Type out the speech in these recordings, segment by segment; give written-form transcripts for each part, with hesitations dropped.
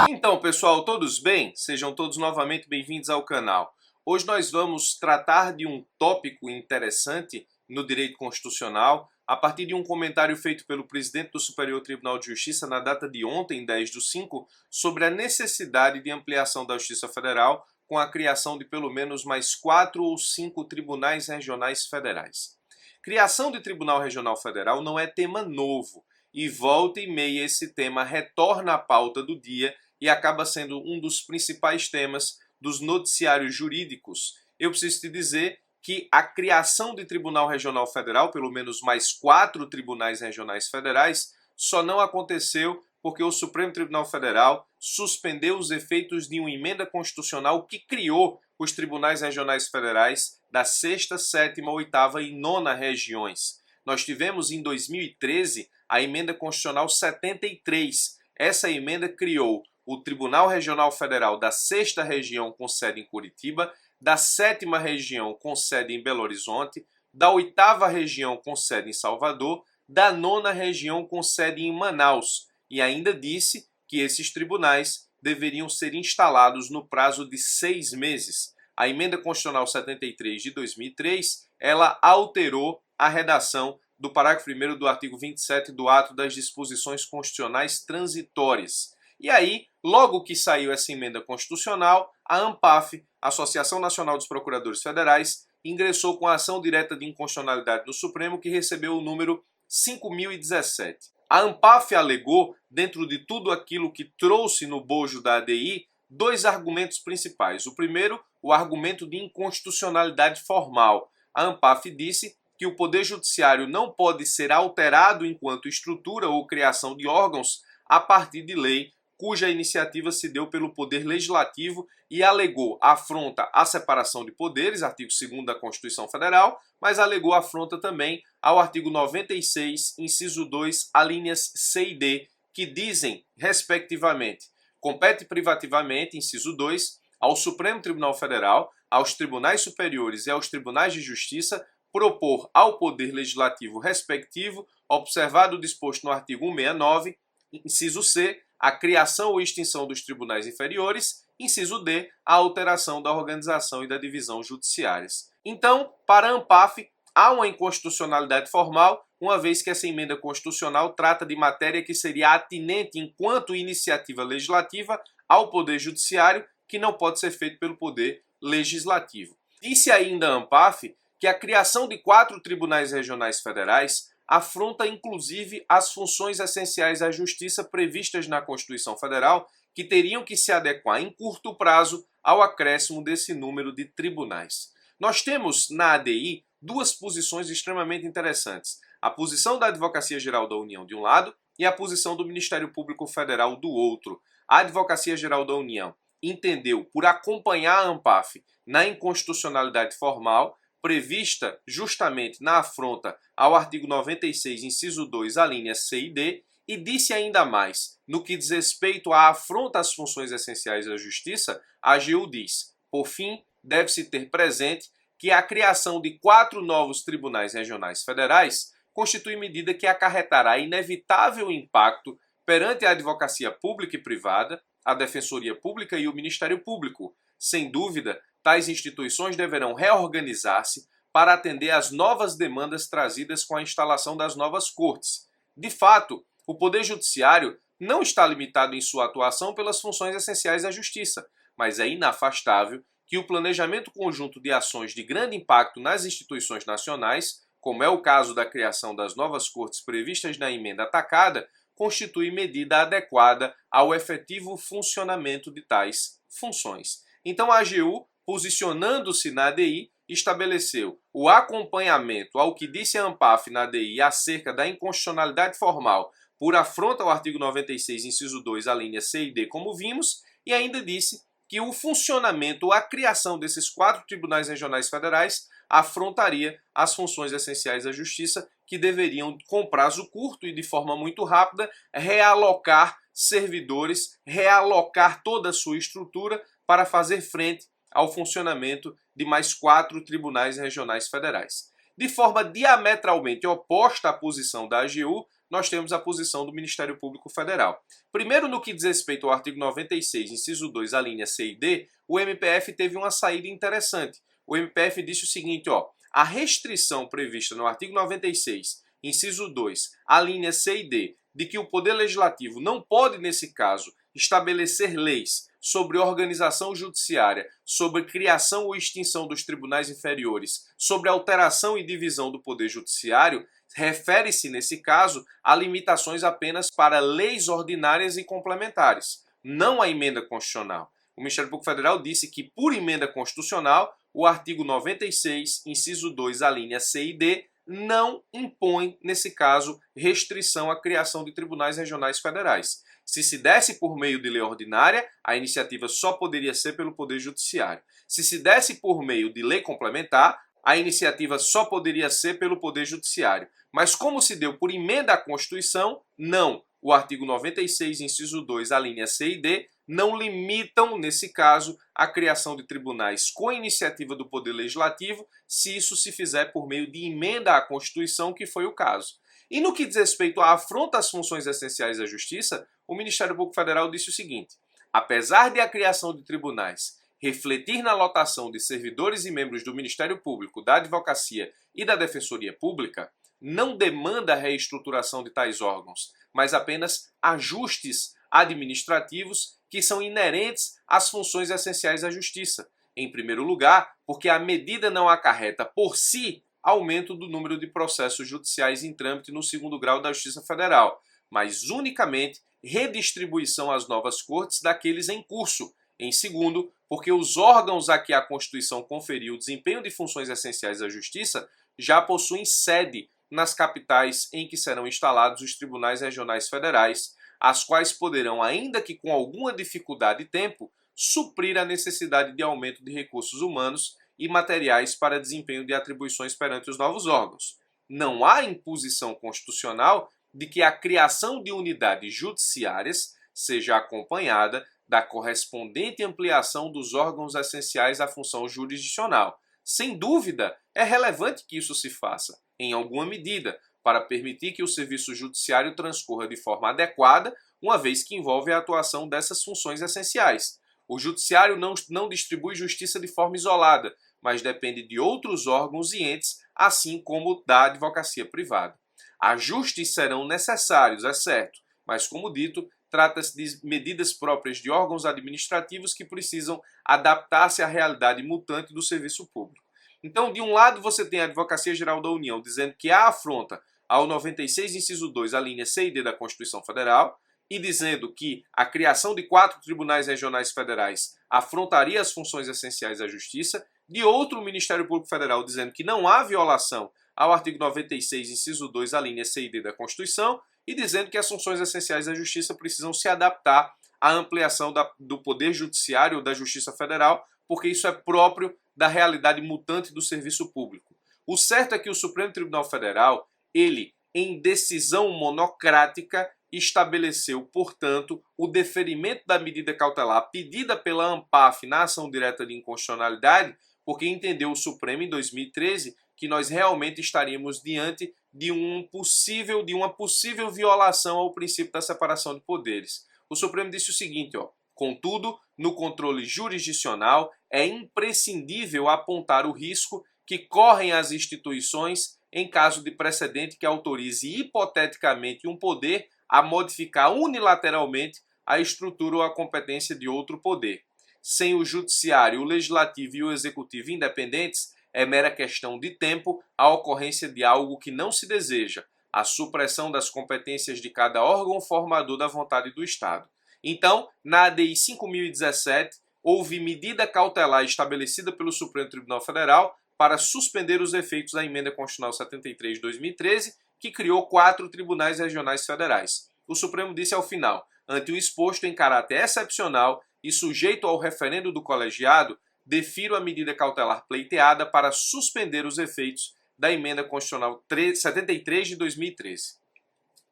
Então, pessoal, todos bem? Sejam todos novamente bem-vindos ao canal. Hoje nós vamos tratar de um tópico interessante no direito constitucional a partir de um comentário feito pelo presidente do Superior Tribunal de Justiça na data de ontem, 10/5, sobre a necessidade de ampliação da Justiça Federal com a criação de pelo menos mais 4 ou 5 tribunais regionais federais. Criação de Tribunal Regional Federal não é tema novo e volta e meia esse tema retorna à pauta do dia e acaba sendo um dos principais temas dos noticiários jurídicos. Eu preciso te dizer que a criação de Tribunal Regional Federal, pelo menos mais 4 tribunais regionais federais, só não aconteceu porque o Supremo Tribunal Federal suspendeu os efeitos de uma emenda constitucional que criou os tribunais regionais federais da 6ª, 7ª, 8ª e 9ª regiões. Nós tivemos em 2013 a emenda constitucional 73. Essa emenda criou o Tribunal Regional Federal da 6ª região com sede em Curitiba, da 7ª região com sede em Belo Horizonte, da 8ª região com sede em Salvador, da 9ª região com sede em Manaus, e ainda disse que esses tribunais deveriam ser instalados no prazo de 6 meses. A emenda constitucional 73 de 2003, ela alterou a redação do parágrafo 1º do artigo 27 do ato das disposições constitucionais transitórias. E aí, logo que saiu essa emenda constitucional, a ANPAF, Associação Nacional dos Procuradores Federais, ingressou com a ação direta de inconstitucionalidade no Supremo, que recebeu o número 5.017. A ANPAF alegou, dentro de tudo aquilo que trouxe no bojo da ADI, 2 argumentos principais. O primeiro, o argumento de inconstitucionalidade formal. A ANPAF disse que o Poder Judiciário não pode ser alterado enquanto estrutura ou criação de órgãos a partir de lei cuja iniciativa se deu pelo Poder Legislativo e alegou afronta à separação de poderes, artigo 2º da Constituição Federal, mas alegou afronta também ao artigo 96, inciso 2, alíneas C e D, que dizem, respectivamente, compete privativamente, inciso 2, ao Supremo Tribunal Federal, aos tribunais superiores e aos tribunais de justiça propor ao Poder Legislativo respectivo, observado o disposto no artigo 169, inciso C, a criação ou extinção dos tribunais inferiores, inciso D, a alteração da organização e da divisão judiciárias. Então, para a ANPAF, há uma inconstitucionalidade formal, uma vez que essa emenda constitucional trata de matéria que seria atinente enquanto iniciativa legislativa ao Poder Judiciário, que não pode ser feito pelo Poder Legislativo. Disse ainda a ANPAF que a criação de 4 tribunais regionais federais afronta inclusive as funções essenciais à justiça previstas na Constituição Federal, que teriam que se adequar em curto prazo ao acréscimo desse número de tribunais. Nós temos na ADI 2 posições extremamente interessantes. A posição da Advocacia Geral da União de um lado e a posição do Ministério Público Federal do outro. A Advocacia Geral da União entendeu por acompanhar a ANPAF na inconstitucionalidade formal, prevista justamente na afronta ao artigo 96, inciso 2, alíneas C e D, e disse ainda mais, no que diz respeito à afronta às funções essenciais da Justiça, a AGU diz, por fim, deve-se ter presente que a criação de 4 novos tribunais regionais federais constitui medida que acarretará inevitável impacto perante a advocacia pública e privada, a Defensoria Pública e o Ministério Público. Sem dúvida, tais instituições deverão reorganizar-se para atender às novas demandas trazidas com a instalação das novas cortes. De fato, o Poder Judiciário não está limitado em sua atuação pelas funções essenciais da Justiça, mas é inafastável que o planejamento conjunto de ações de grande impacto nas instituições nacionais, como é o caso da criação das novas cortes previstas na emenda atacada, constitui medida adequada ao efetivo funcionamento de tais funções. Então a AGU, posicionando-se na ADI, estabeleceu o acompanhamento ao que disse a ANPAF na ADI acerca da inconstitucionalidade formal por afronta ao artigo 96, inciso 2, a linha C e D, como vimos, e ainda disse que o funcionamento, a criação desses 4 tribunais regionais federais afrontaria as funções essenciais da Justiça, que deveriam, com prazo curto e de forma muito rápida, realocar servidores, realocar toda a sua estrutura para fazer frente ao funcionamento de mais 4 tribunais regionais federais. De forma diametralmente oposta à posição da AGU, nós temos a posição do Ministério Público Federal. Primeiro, no que diz respeito ao artigo 96, inciso 2, a linha C e D, o MPF teve uma saída interessante. O MPF disse o seguinte, a restrição prevista no artigo 96, inciso 2, a linha C e D, de que o Poder Legislativo não pode, nesse caso, estabelecer leis sobre organização judiciária, sobre criação ou extinção dos tribunais inferiores, sobre alteração e divisão do Poder Judiciário, refere-se, nesse caso, a limitações apenas para leis ordinárias e complementares, não a emenda constitucional. O Ministério Público Federal disse que, por emenda constitucional, o artigo 96, inciso 2, a linha C e D, não impõe, nesse caso, restrição à criação de tribunais regionais federais. Se se desse por meio de lei ordinária, a iniciativa só poderia ser pelo Poder Judiciário. Se se desse por meio de lei complementar, a iniciativa só poderia ser pelo Poder Judiciário. Mas como se deu por emenda à Constituição, não. O artigo 96, inciso 2, a linha C e D, não limitam, nesse caso, a criação de tribunais com iniciativa do Poder Legislativo, se isso se fizer por meio de emenda à Constituição, que foi o caso. E no que diz respeito à afronta às funções essenciais da Justiça, o Ministério Público Federal disse o seguinte: apesar de a criação de tribunais refletir na lotação de servidores e membros do Ministério Público, da Advocacia e da Defensoria Pública, não demanda a reestruturação de tais órgãos, mas apenas ajustes administrativos que são inerentes às funções essenciais da Justiça. Em primeiro lugar, porque a medida não acarreta por si aumento do número de processos judiciais em trâmite no segundo grau da Justiça Federal, mas unicamente redistribuição às novas cortes daqueles em curso. Em segundo, porque os órgãos a que a Constituição conferiu o desempenho de funções essenciais da Justiça já possuem sede nas capitais em que serão instalados os tribunais regionais federais, as quais poderão, ainda que com alguma dificuldade e tempo, suprir a necessidade de aumento de recursos humanos e materiais para desempenho de atribuições perante os novos órgãos. Não há imposição constitucional de que a criação de unidades judiciárias seja acompanhada da correspondente ampliação dos órgãos essenciais à função jurisdicional. Sem dúvida, é relevante que isso se faça, em alguma medida, para permitir que o serviço judiciário transcorra de forma adequada, uma vez que envolve a atuação dessas funções essenciais. O judiciário não distribui justiça de forma isolada, mas depende de outros órgãos e entes, assim como da advocacia privada. Ajustes serão necessários, é certo, mas, como dito, trata-se de medidas próprias de órgãos administrativos que precisam adaptar-se à realidade mutante do serviço público. Então, de um lado, você tem a Advocacia Geral da União dizendo que há afronta ao 96, inciso 2, a linha C e D da Constituição Federal, e dizendo que a criação de 4 tribunais regionais federais afrontaria as funções essenciais da Justiça. De outro, o Ministério Público Federal dizendo que não há violação ao artigo 96, inciso 2, a linha C e D da Constituição, e dizendo que as funções essenciais da Justiça precisam se adaptar à ampliação do Poder Judiciário ou da Justiça Federal, porque isso é próprio da realidade mutante do serviço público. O certo é que o Supremo Tribunal Federal, ele, em decisão monocrática, estabeleceu, portanto, o deferimento da medida cautelar pedida pela ANPAF na ação direta de inconstitucionalidade, porque entendeu o Supremo em 2013 que nós realmente estaríamos diante de uma possível violação ao princípio da separação de poderes. O Supremo disse o seguinte, contudo, no controle jurisdicional é imprescindível apontar o risco que correm as instituições em caso de precedente que autorize hipoteticamente um poder a modificar unilateralmente a estrutura ou a competência de outro poder. Sem o judiciário, o legislativo e o executivo independentes, é mera questão de tempo a ocorrência de algo que não se deseja, a supressão das competências de cada órgão formador da vontade do Estado. Então, na ADI 5017, houve medida cautelar estabelecida pelo Supremo Tribunal Federal para suspender os efeitos da Emenda Constitucional 73 de 2013, que criou 4 tribunais regionais federais. O Supremo disse ao final, ante o exposto em caráter excepcional e sujeito ao referendo do colegiado, defiro a medida cautelar pleiteada para suspender os efeitos da Emenda Constitucional 73 de 2013.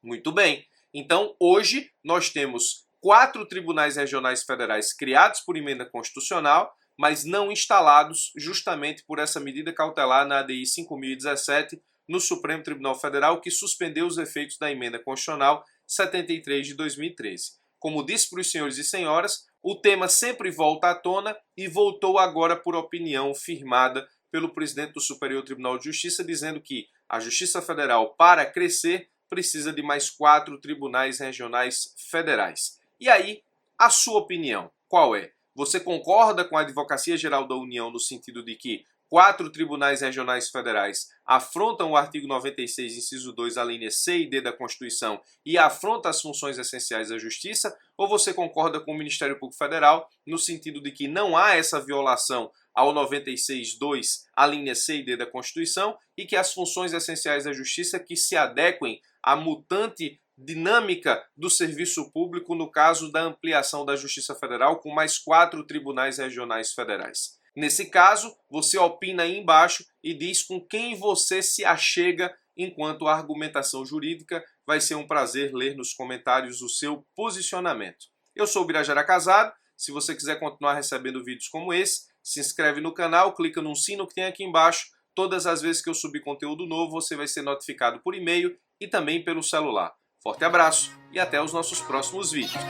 Muito bem. Então, hoje, nós temos 4 tribunais regionais federais criados por emenda constitucional, mas não instalados justamente por essa medida cautelar na ADI 5017, no Supremo Tribunal Federal, que suspendeu os efeitos da Emenda Constitucional 73 de 2013. Como disse para os senhores e senhoras, o tema sempre volta à tona e voltou agora por opinião firmada pelo presidente do Superior Tribunal de Justiça, dizendo que a Justiça Federal, para crescer, precisa de mais 4 tribunais regionais federais. E aí, a sua opinião, qual é? Você concorda com a Advocacia Geral da União no sentido de que 4 tribunais regionais federais afrontam o artigo 96, inciso 2, a linha C e D da Constituição e afronta as funções essenciais da Justiça? Ou você concorda com o Ministério Público Federal no sentido de que não há essa violação ao 96.2, a linha C e D da Constituição, e que as funções essenciais da Justiça que se adequem à mutante dinâmica do serviço público no caso da ampliação da Justiça Federal com mais 4 tribunais regionais federais? Nesse caso, você opina aí embaixo e diz com quem você se achega enquanto a argumentação jurídica. Vai ser um prazer ler nos comentários o seu posicionamento. Eu sou o Birajara Casado. Se você quiser continuar recebendo vídeos como esse, se inscreve no canal, clica no sino que tem aqui embaixo. Todas as vezes que eu subir conteúdo novo, você vai ser notificado por e-mail e também pelo celular. Forte abraço e até os nossos próximos vídeos.